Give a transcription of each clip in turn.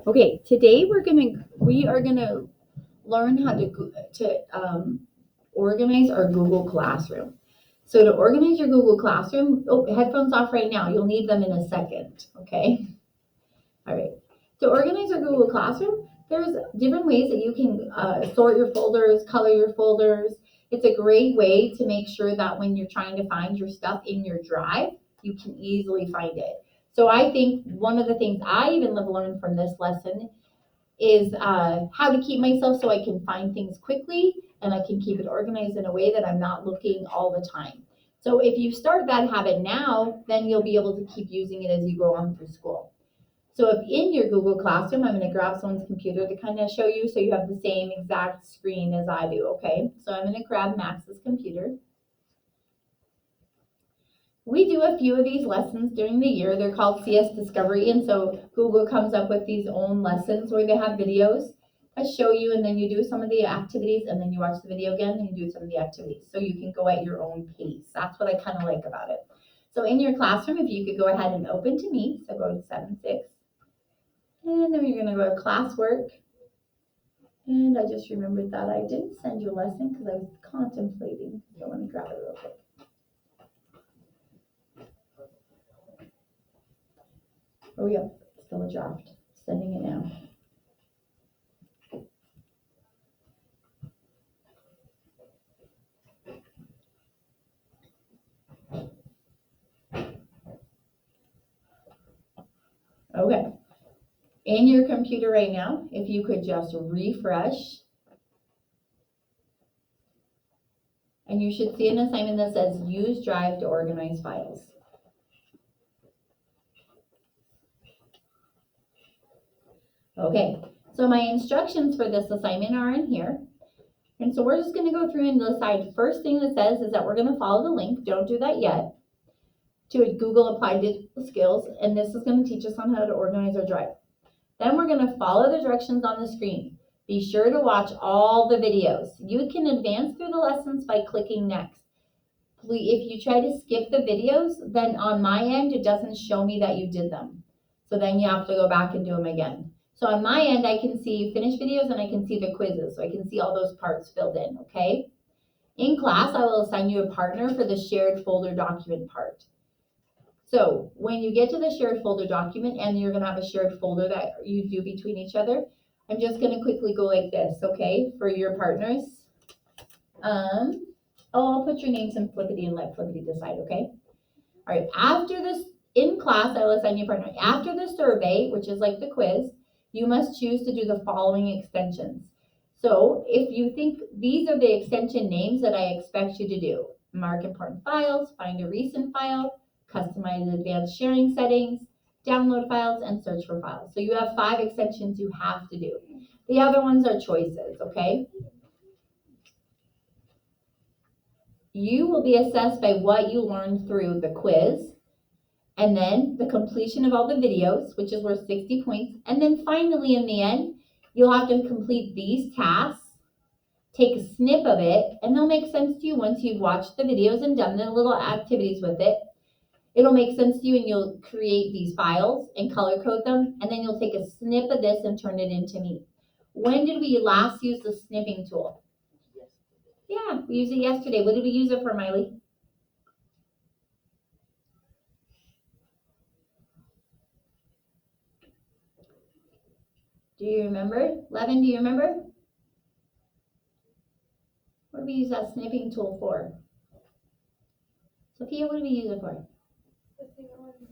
Okay, today we are gonna learn how to organize our Google Classroom. So to organize your Google Classroom, headphones off right now. You'll need them in a second. Okay. All right. To organize our Google Classroom, there's different ways that you can sort your folders, color your folders. It's a great way to make sure that when you're trying to find your stuff in your drive, you can easily find it. So I think one of the things I even have learned from this lesson is how to keep myself so I can find things quickly and I can keep it organized in a way that I'm not looking all the time. So if you start that habit now, then you'll be able to keep using it as you go on through school. So if in your Google Classroom, I'm going to grab someone's computer to kind of show you so you have the same exact screen as I do, okay? So I'm going to grab Max's computer. We do a few of these lessons during the year. They're called CS Discovery, and so Google comes up with these own lessons where they have videos that show you, and then you do some of the activities, and then you watch the video again, and you do some of the activities. So you can go at your own pace. That's what I kind of like about it. So in your classroom, if you could go ahead and open to me, so go to 7-6. And then you're going to go to classwork. And I just remembered that I didn't send you a lesson because I was contemplating. So let me grab it real quick. Oh, yeah, still a draft. Sending it now. Okay. In your computer right now, if you could just refresh. And you should see an assignment that says use Drive to organize files. Okay, so my instructions for this assignment are in here. And so we're just going to go through and decide. First thing that says is that we're going to follow the link. Don't do that yet. To Google Applied Digital Skills, and this is going to teach us on how to organize our drive. Then we're going to follow the directions on the screen. Be sure to watch all the videos. You can advance through the lessons by clicking next. If you try to skip the videos, then on my end, it doesn't show me that you did them. So then you have to go back and do them again. So on my end, I can see finished videos and I can see the quizzes. So I can see all those parts filled in, okay? In class, I will assign you a partner for the shared folder document part. So when you get to the shared folder document and you're going to have a shared folder that you do between each other, I'm just going to quickly go like this, okay, for your partners. I'll put your names in Flippity and let Flippity decide, okay? All right, after this, in class, I will assign you a partner. After the survey, which is like the quiz, you must choose to do the following extensions. So if you think these are the extension names that I expect you to do, mark important files, find a recent file, customize advanced sharing settings, download files, and search for files. So you have 5 extensions you have to do. The other ones are choices, okay? You will be assessed by what you learned through the quiz, and then the completion of all the videos, which is worth 60 points. And then finally, in the end, you'll have to complete these tasks, take a snip of it, and they'll make sense to you once you've watched the videos and done the little activities with it. It'll make sense to you and you'll create these files and color code them, and then you'll take a snip of this and turn it into me. When did we last use the snipping tool? Yeah, we used it yesterday. What did we use it for, Miley? Do you remember? Levin, do you remember? What did we use that snipping tool for? Sophia, what did we use it for?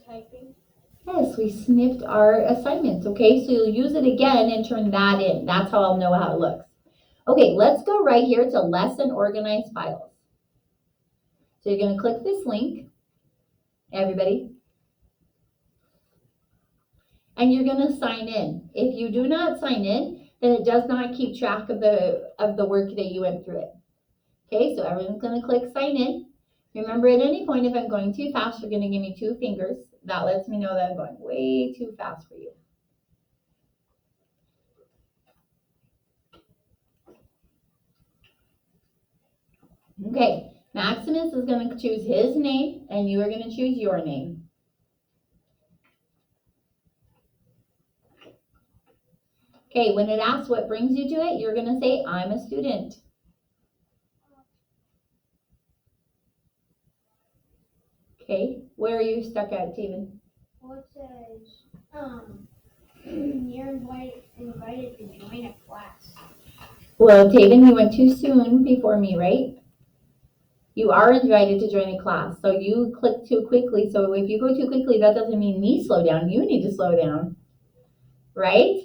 Typing. Yes, we snipped our assignments, okay? So you'll use it again and turn that in. That's how I'll know how it looks. Okay, let's go right here to Lesson Organized Files. So you're going to click this link, everybody, and you're going to sign in. If you do not sign in, then it does not keep track of the work that you went through it. Okay, so everyone's going to click sign in. Remember, at any point, if I'm going too fast, you're going to give me 2 fingers. That lets me know that I'm going way too fast for you. Okay, Maximus is going to choose his name, and you are going to choose your name. Okay, when it asks what brings you to it, you're gonna say, I'm a student. Okay, where are you stuck at, Taven? Well, it says, you're invited to join a class. Well, Taven, you went too soon before me, right? You are invited to join a class, so you clicked too quickly. So if you go too quickly, that doesn't mean me slow down. You need to slow down, right?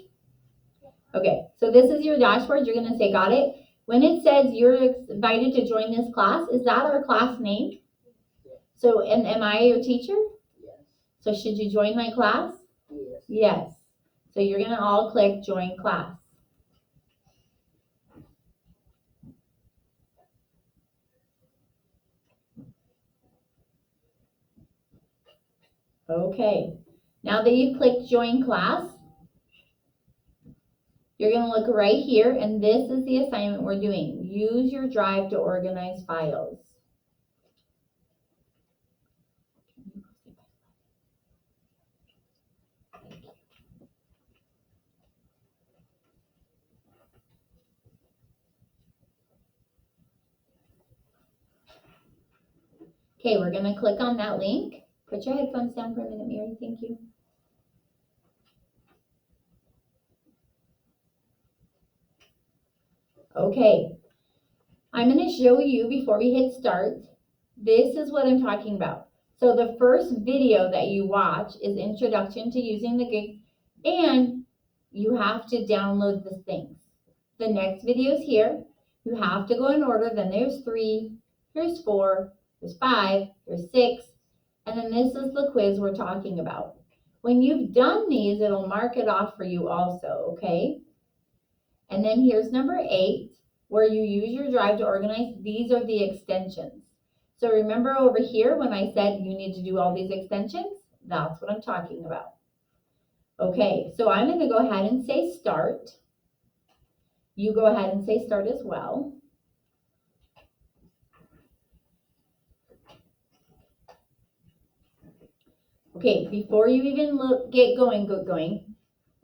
Okay, so this is your dashboard. You're gonna say, got it. When it says you're invited to join this class, is that our class name? So, and am I your teacher? Yes. So should you join my class? Yes. Yes. So you're gonna all click join class. Okay, now that you've clicked join class, you're gonna look right here, and this is the assignment we're doing. Use your drive to organize files. Okay, we're gonna click on that link. Put your headphones down for a minute, Mary, thank you. Okay, I'm gonna show you before we hit start. This is what I'm talking about. So the first video that you watch is Introduction to Using the Gig, and you have to download the things. The next video is here. You have to go in order. Then there's 3, here's 4, there's 5, there's 6, and then this is the quiz we're talking about. When you've done these, it'll mark it off for you also, okay? And then here's number 8, where you use your drive to organize. These are the extensions. So remember over here when I said you need to do all these extensions? That's what I'm talking about. Okay, so I'm going to go ahead and say start. You go ahead and say start as well. Okay, before you even get going,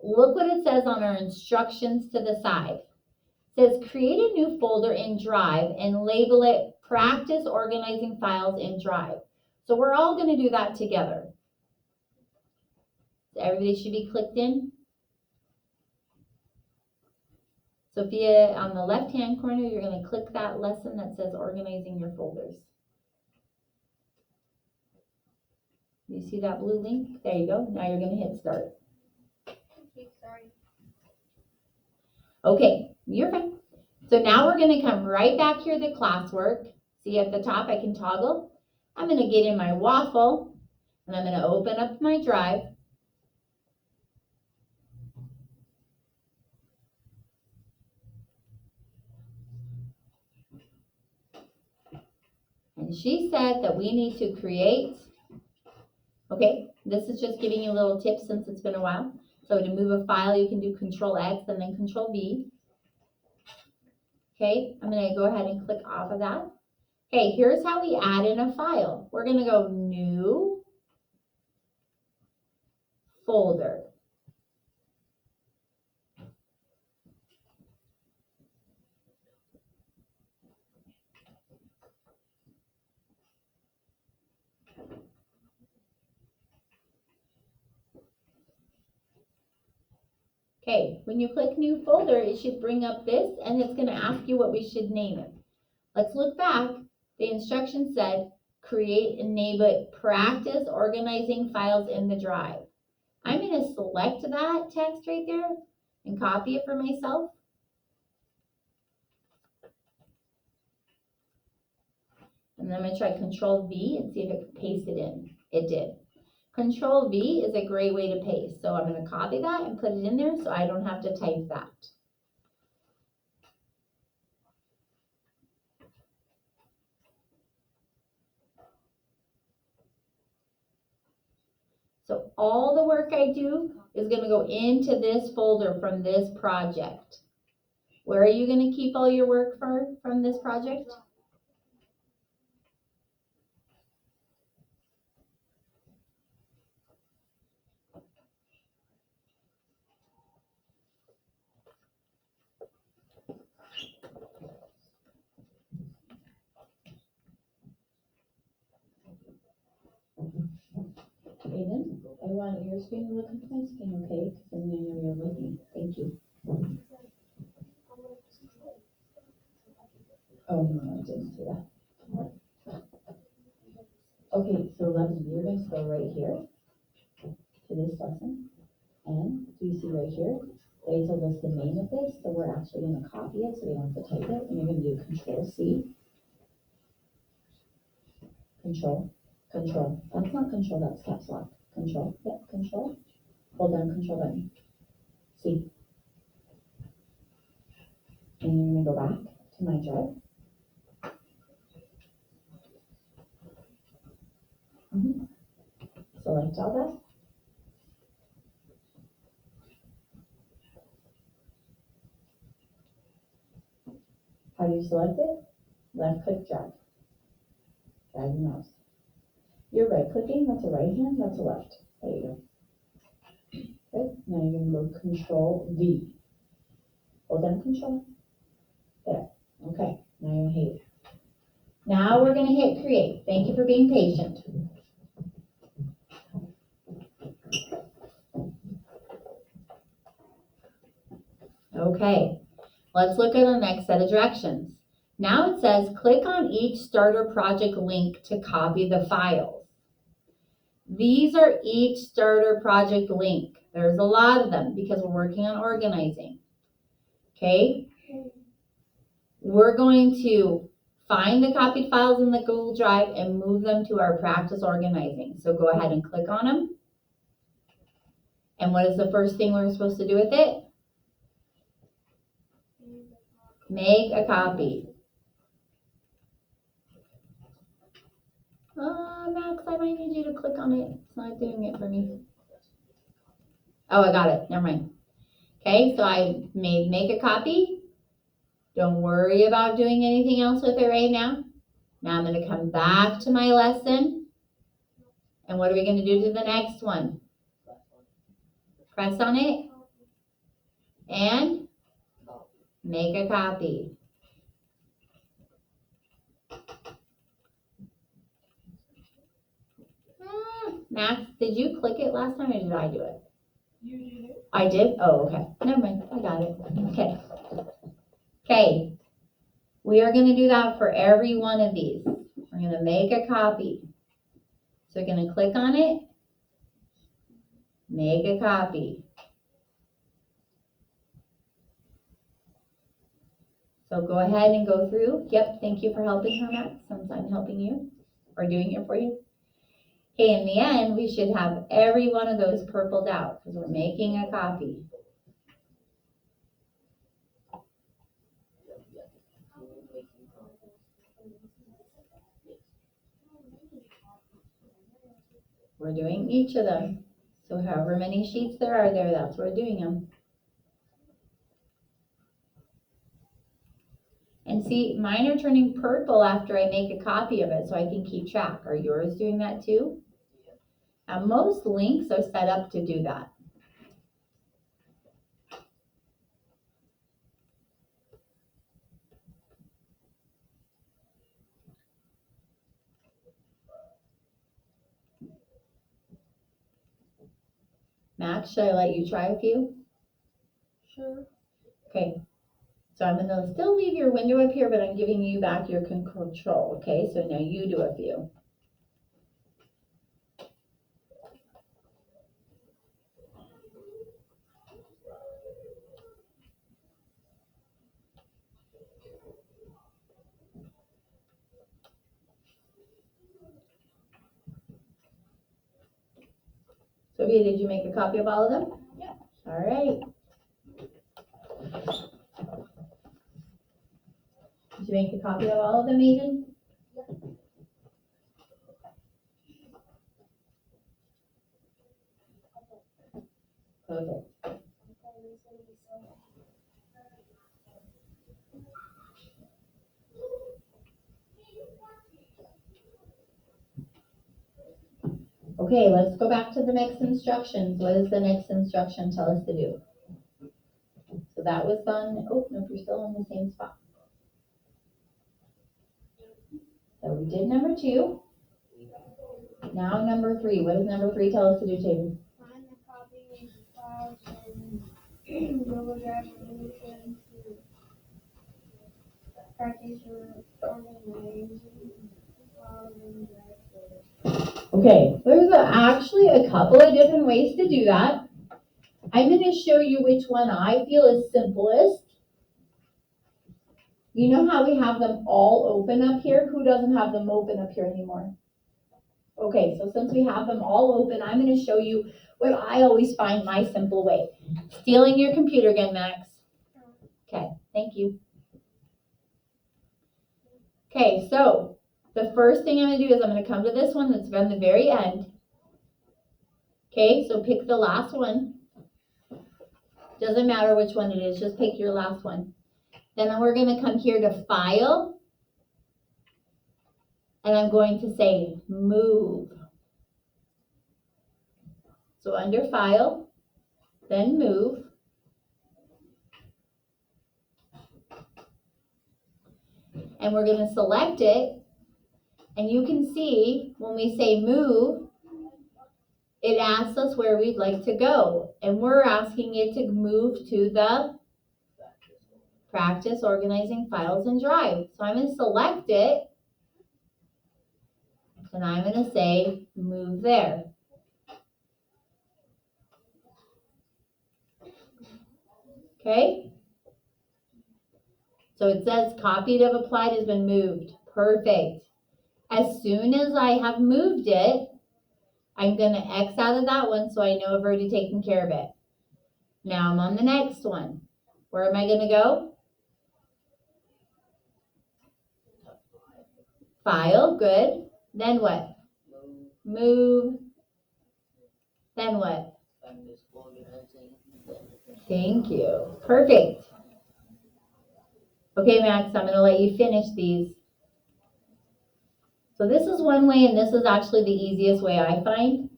look what it says on our instructions to the side. It says create a new folder in Drive and label it Practice Organizing Files in Drive. So we're all going to do that together. So everybody should be clicked in. Sophia, on the left-hand corner, you're going to click that lesson that says Organizing Your Folders. You see that blue link? There you go. Now you're going to hit start. Okay, sorry. Okay, you're fine. So now we're going to come right back here to classwork. See at the top I can toggle. I'm going to get in my waffle and I'm going to open up my drive. And she said that we need to create, okay, this is just giving you a little tip since it's been a while. So to move a file, you can do Control X and then Control V. Okay, I'm going to go ahead and click off of that. Okay, here's how we add in a file. We're going to go New Folder. Okay, when you click New Folder, it should bring up this, and it's going to ask you what we should name it. Let's look back. The instruction said, create and name it Practice Organizing Files in the Drive. I'm going to select that text right there and copy it for myself. And then I'm going to try Control V and see if it can paste it in. It did. Control V is a great way to paste. So I'm going to copy that and put it in there so I don't have to type that. So all the work I do is going to go into this folder from this project. Where are you going to keep all your work from this project? your screen and look into my screen, okay? Because then I know you're with me. Thank you. Oh, no, I didn't see that. Okay, so you're going to go right here to this lesson. And do you see right here? They told us the name of this, so we're actually going to copy it so we don't have to type it. And you're going to do Control-C. Control. That's not Control, that's caps lock. Control. Yep, Control. Hold down Control button. C. And you're going to go back to my drive. Select all that. How do you select it? Left click drag. Drag your mouse. You're right clicking, that's a right hand, that's a left. There you go. Okay, now you're going to go Control V. Hold down Control. There. Okay, now you're going to hit. Now we're going to hit create. Thank you for being patient. Okay, let's look at our next set of directions. Now it says click on each starter project link to copy the files. These are each starter project link. There's a lot of them because we're working on organizing. Okay, we're going to find the copied files in the Google Drive and move them to our practice organizing. So go ahead and click on them. And what is the first thing we're supposed to do with it? Make a copy. Max, I might need you to click on it. It's not doing it for me. Oh, I got it. Never mind. Okay, so I made make a copy. Don't worry about doing anything else with it right now. Now I'm going to come back to my lesson. And what are we going to do to the next one? Press on it and make a copy. Max, did you click it last time or did I do it? You did it. I did? Oh, okay. Never mind. I got it. Okay. Okay. We are going to do that for every one of these. We're going to make a copy. So you're going to click on it, make a copy. So go ahead and go through. Yep, thank you for helping her, Max, since I'm helping you or doing it for you. Okay, in the end, we should have every one of those purpled out because we're making a copy. We're doing each of them. So however many sheets there are there, that's where we're doing them. And see, mine are turning purple after I make a copy of it so I can keep track. Are yours doing that too? Now, most links are set up to do that. Max, should I let you try a few? Sure. Okay, so I'm gonna still leave your window up here, but I'm giving you back your control, okay? So now you do a few. Sophia, did you make a copy of all of them? Yeah. All right. Did you make a copy of all of them, Aiden? Okay. Okay, let's go back to the next instructions. What does the next instruction tell us to do? So that was done. Oh, no, you're still in the same spot. So we did number 2. Now number 3. What does number 3 tell us to do, Taylor? Find the Google Drive solution to practice your organizing files and drive. Okay, there's actually a couple of different ways to do that. I'm going to show you which one I feel is simplest. You know how we have them all open up here? Who doesn't have them open up here anymore? Okay, so since we have them all open, I'm going to show you what I always find my simple way. Stealing your computer again, Max. Okay, thank you. Okay, so the first thing I'm going to do is I'm going to come to this one that's on the very end. Okay, so pick the last one. Doesn't matter which one it is, just pick your last one. Then we're going to come here to File. And I'm going to say Move. So under File, then Move. And we're going to select it. And you can see when we say Move, it asks us where we'd like to go. And we're asking it to move to the Practice Organizing Files and Drive. So I'm going to select it. And I'm going to say Move there. Okay? So it says copied of applied has been moved. Perfect. As soon as I have moved it, I'm going to X out of that one so I know I've already taken care of it. Now I'm on the next one. Where am I going to go? File, good. Then what? Move. Then what? Thank you. Perfect. Okay, Max, I'm going to let you finish these. So this is one way, and this is actually the easiest way I find.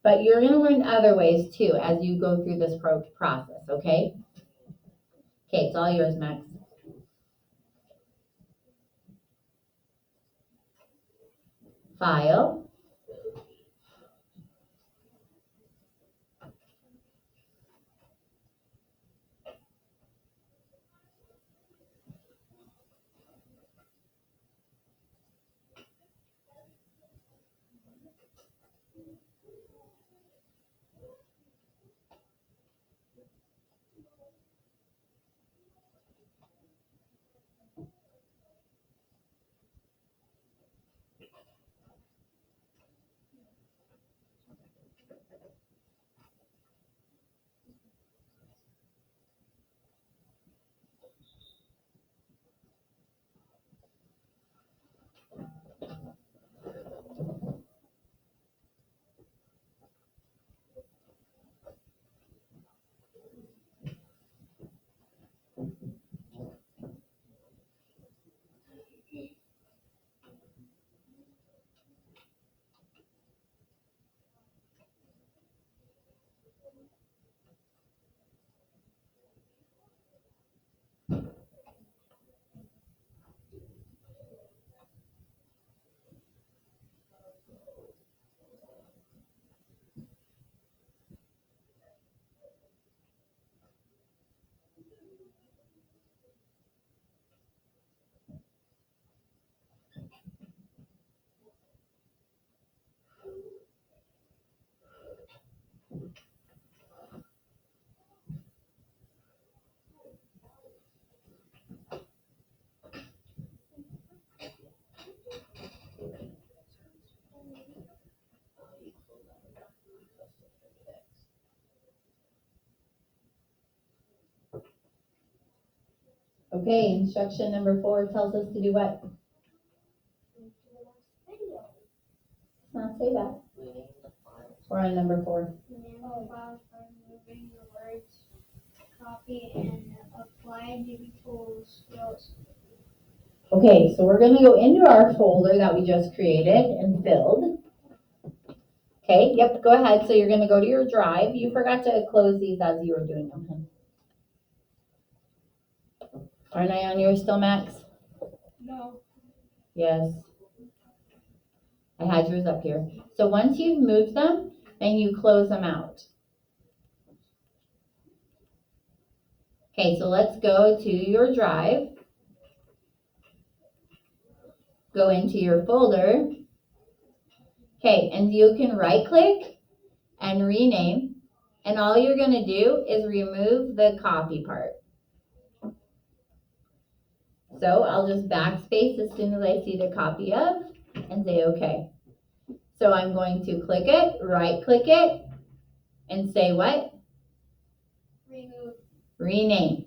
But you're going to learn other ways too as you go through this process, okay? Okay, it's all yours, Max. File. Okay, instruction number 4 tells us to do what? Not say that. We're on number 4. Moving the words copy and apply digital skills. Okay, so we're going to go into our folder that we just created and filled. Okay, yep, go ahead. So you're going to go to your drive. You forgot to close these as you were doing them, huh? Aren't I on yours still, Max? No. Yes. I had yours up here. So once you've moved them, then you close them out. Okay, so let's go to your drive. Go into your folder. Okay, and you can right click and rename. And all you're gonna do is remove the copy part. So I'll just backspace as soon as I see the copy of and say okay. So I'm going to click it, right click it, and say what? Remove. Rename.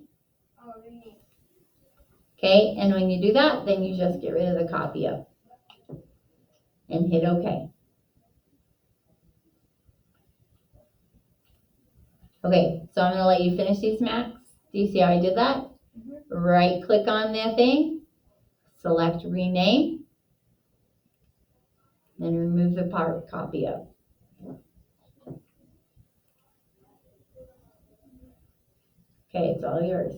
Oh, rename. Okay, and when you do that, then you just get rid of the copy of and hit okay. Okay, so I'm gonna let you finish these, Max. Do you see how I did that? Right click on the thing, select rename, then remove the copy of. Okay, it's all yours.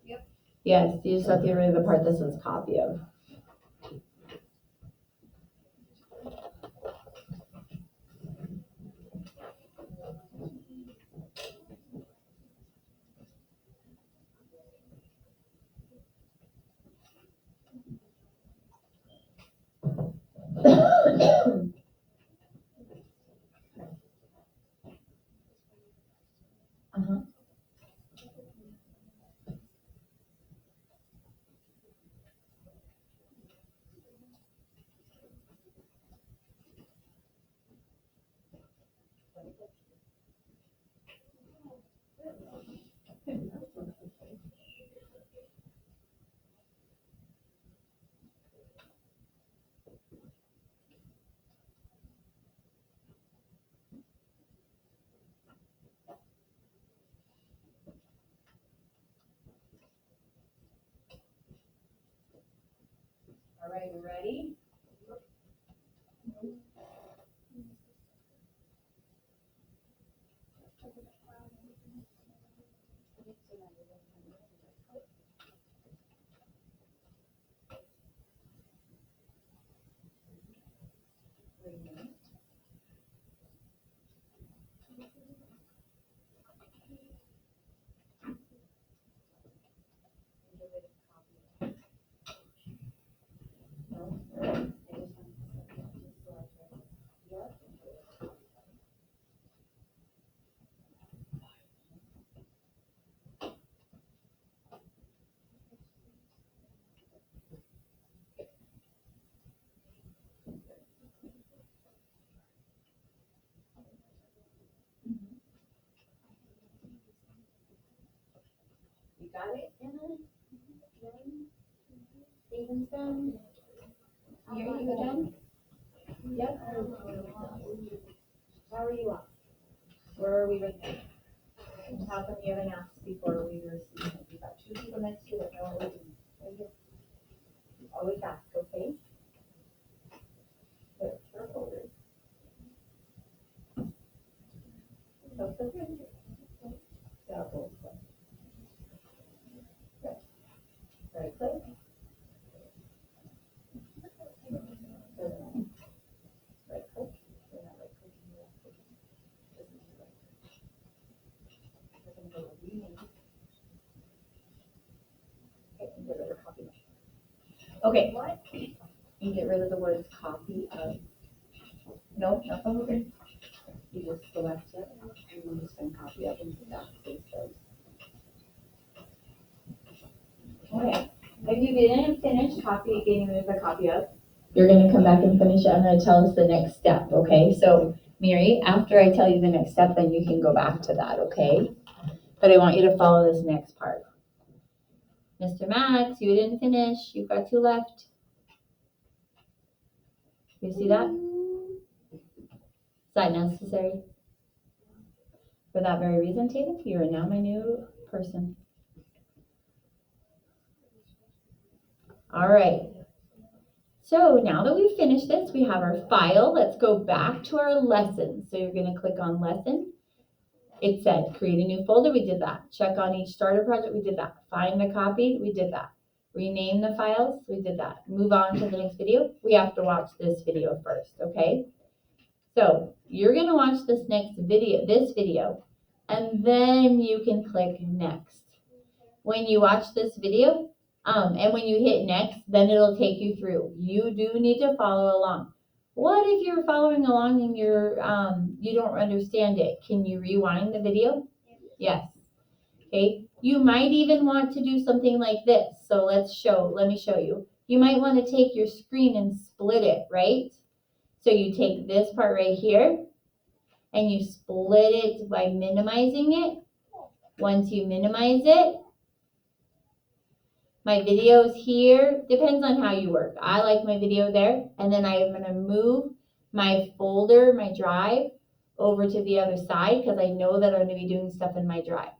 Yep. Yes, you just have to get rid of the part that says copy of. Uh-huh. All right, you ready? You got it, Anna? Steven's done? You done? Yep. How are you off? Where are we right now? How come you haven't asked before we received it? We've got 2 people next to you that know what we're doing. Right here. Always ask, okay? Good. Careful. So good. Double click. Good. Right click. Right click. You're not right clicking, you're left clicking. This is your right click. We're gonna go to rename. Okay, and get rid of copy. Okay. What? And get rid of the words copy of. No, nothing over. You just select it and you just send copy of and backspace those. Okay. If you didn't finish getting rid of the copy of, you're gonna come back and finish it. I'm gonna tell us the next step, okay? So Mary, after I tell you the next step, then you can go back to that, okay? But I want you to follow this next part. Mr. Max, you didn't finish. You've got 2 left. You see that? Is that necessary? For that very reason, Taylor, you are now my new person. All right. So now that we've finished this, we have our file. Let's go back to our lesson. So you're going to click on lesson. It said create a new folder. We did that. Check on each starter project. We did that. Find the copy. We did that. rename the files. We did that. Move on to the next video. We have to watch this video first, okay? So you're gonna watch this video, and then you can click next. When you watch this video, and when you hit next, then it'll take you through. You do need to follow along. What if you're following along and you don't understand it? Can you rewind the video? Yes. Okay. You might even want to do something like this. So let me show you. You might want to take your screen and split it, right? So you take this part right here and you split it by minimizing it. Once you minimize it, my video's here. Depends on how you work. I like my video there. And then I'm going to move my folder, my drive, over to the other side because I know that I'm going to be doing stuff in my drive.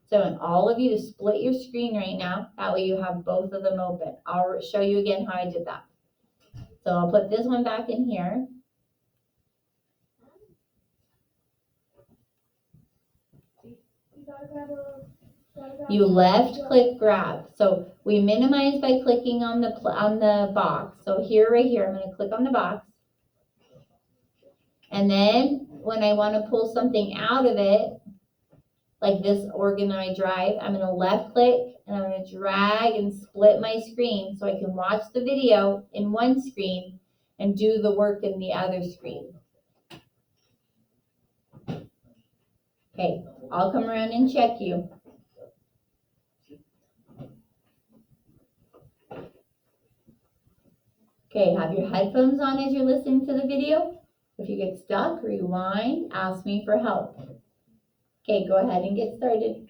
So I want all of you to split your screen right now. That way you have both of them open. I'll show you again how I did that. So I'll put this one back in here. You left click grab. So we minimize by clicking on the box. So right here, I'm going to click on the box. And then when I want to pull something out of it, like this organized drive, I'm going to left click and I'm going to drag and split my screen so I can watch the video in one screen and do the work in the other screen. Okay, I'll come around and check you. Okay, have your headphones on as you're listening to the video. If you get stuck, rewind, ask me for help. Okay, go ahead and get started.